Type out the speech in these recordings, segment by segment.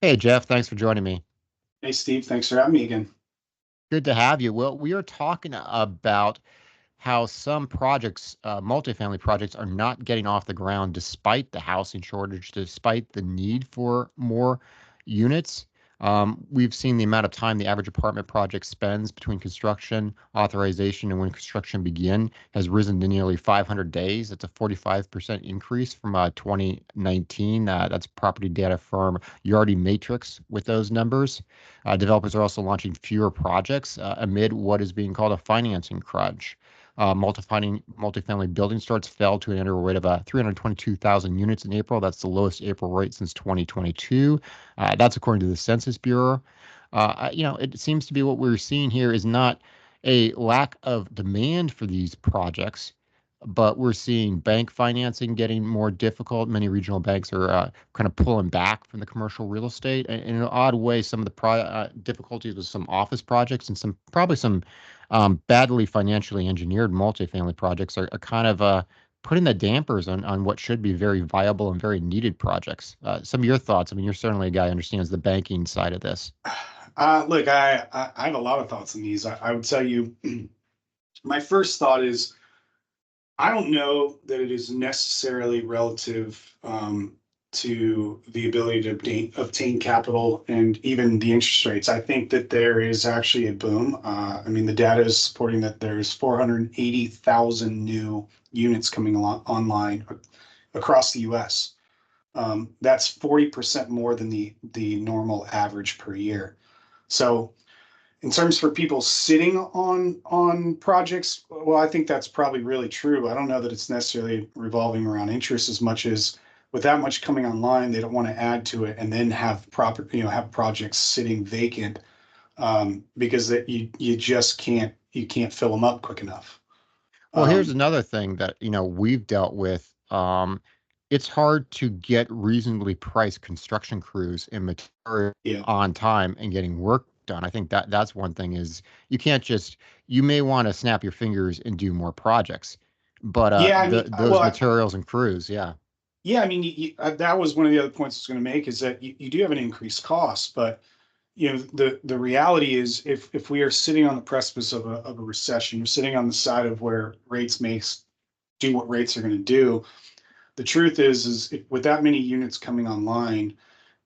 Hey, Jeff, thanks for joining me. Hey, Steve, thanks for having me again. Good to have you. Well, we are talking about how some projects, multifamily projects, are not getting off the ground despite the housing shortage, despite the need for more units. We've seen the amount of time the average apartment project spends between construction authorization and when construction begin has risen to nearly 500 days. That's a 45% increase from 2019. That's property data firm Yardi Matrix with those numbers. Developers are also launching fewer projects amid what is being called a financing crunch. Multifamily building starts fell to an annual rate of 322,000 units in April. That's the lowest April rate since 2022. That's according to the Census Bureau. It seems to be what we're seeing here is not a lack of demand for these projects, but we're seeing bank financing getting more difficult. Many regional banks are kind of pulling back from the commercial real estate. And in an odd way, some of the difficulties with some office projects and probably some badly financially engineered multifamily projects are kind of putting the dampers on what should be very viable and very needed projects. Some of your thoughts. I mean, you're certainly a guy who understands the banking side of this. Look, I have a lot of thoughts on these. I would tell you, my first thought is I don't know that it is necessarily relative to the ability to obtain capital and even the interest rates. I think that there is actually a boom. I mean, the data is supporting that there's 480,000 new units coming online across the U.S. That's 40% more than the normal average per year. So in terms for people sitting on projects, well, I think that's probably really true. I don't know that it's necessarily revolving around interest as much as with that much coming online, they don't want to add to it and then have have projects sitting vacant because that you just can't fill them up quick enough. Well, here's Um, another thing that, we've dealt with. It's hard to get reasonably priced construction crews and material yeah, on time and getting work done. I think that's one thing is you can't just you may want to snap your fingers and do more projects, but yeah. I the mean, those materials and crews, yeah. yeah. I mean, that was one of the other points I was going to make is that you do have an increased cost, but the reality is if we are sitting on the precipice of a recession, we're sitting on the side of where rates makes do what rates are going to do. The truth is if, with that many units coming online,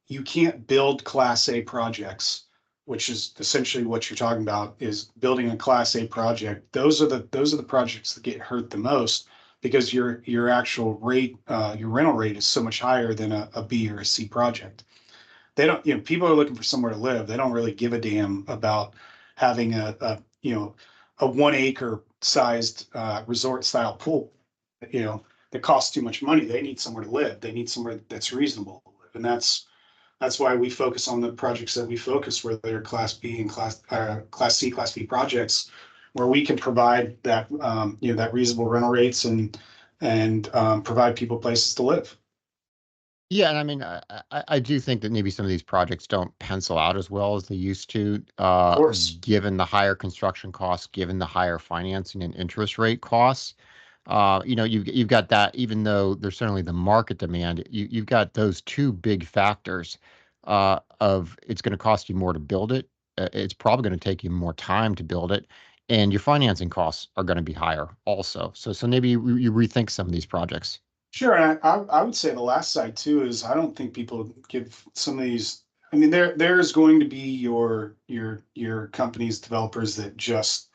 you can't build class A projects, which is essentially what you're talking about is building a class A project. Those are the projects that get hurt the most because your actual rate, your rental rate is so much higher than a B or a C project. They don't, people are looking for somewhere to live. They don't really give a damn about having a 1 acre sized resort style pool, you know, that costs too much money. They need somewhere to live. They need somewhere that's reasonable to live. And that's why we focus on the projects that we focus, where they're class B and class C, class B projects, where we can provide that, that reasonable rental rates and provide people places to live. Yeah, and I mean, I do think that maybe some of these projects don't pencil out as well as they used to, Of course. given the higher construction costs, given the higher financing and interest rate costs. You've got that, even though there's certainly the market demand, you've got those two big factors of it's going to cost you more to build it. It's probably going to take you more time to build it, and your financing costs are going to be higher also. So maybe you rethink some of these projects. Sure, and I would say the last side too is I don't think people give some of these. I mean, there's going to be your companies, developers that just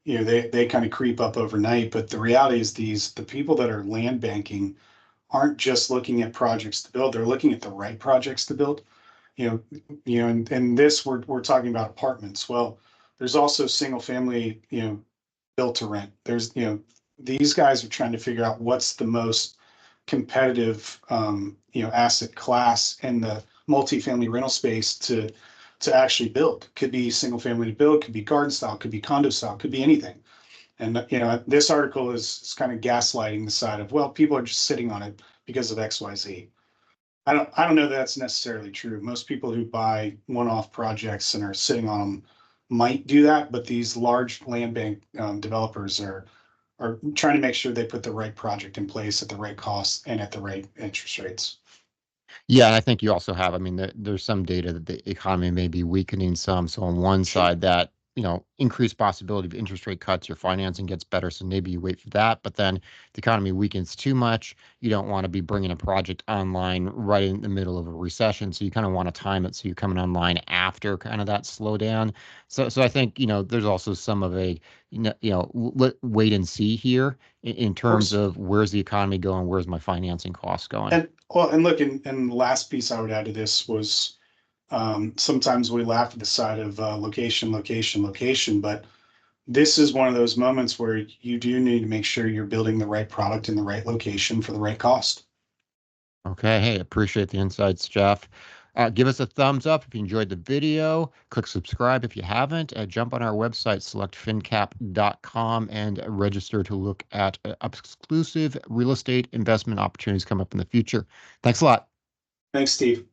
they kind of creep up overnight. But the reality is the people that are land banking aren't just looking at projects to build; they're looking at the right projects to build. And this we're talking about apartments. Well, there's also single family, built to rent. There's these guys are trying to figure out what's the most competitive asset class in the multifamily rental space to actually build. Could be single family to build, could be garden style, could be condo style, could be anything. And this article is kind of gaslighting the side of, well, people are just sitting on it because of XYZ. I don't know that that's necessarily true. Most people who buy one-off projects and are sitting on them might do that, but these large land bank developers are trying to make sure they put the right project in place at the right cost and at the right interest rates. Yeah, and I think you also have, I mean, there's some data that the economy may be weakening some. So on one Sure. side, that, increased possibility of interest rate cuts, your financing gets better. So maybe you wait for that. But then the economy weakens too much. You don't want to be bringing a project online right in the middle of a recession. So you kind of want to time it so you're coming online after kind of that slowdown. So I think, there's also some of a, wait and see here in Of terms course. of where's the economy going, where's my financing costs going. And look, and the last piece I would add to this was, sometimes we laugh at the side of location, location, location, but this is one of those moments where you do need to make sure you're building the right product in the right location for the right cost. Okay. Hey, appreciate the insights, Jeff. Give us a thumbs up if you enjoyed the video. Click subscribe if you haven't. Jump on our website, selectfincap.com, and register to look at exclusive real estate investment opportunities come up in the future. Thanks a lot. Thanks, Steve.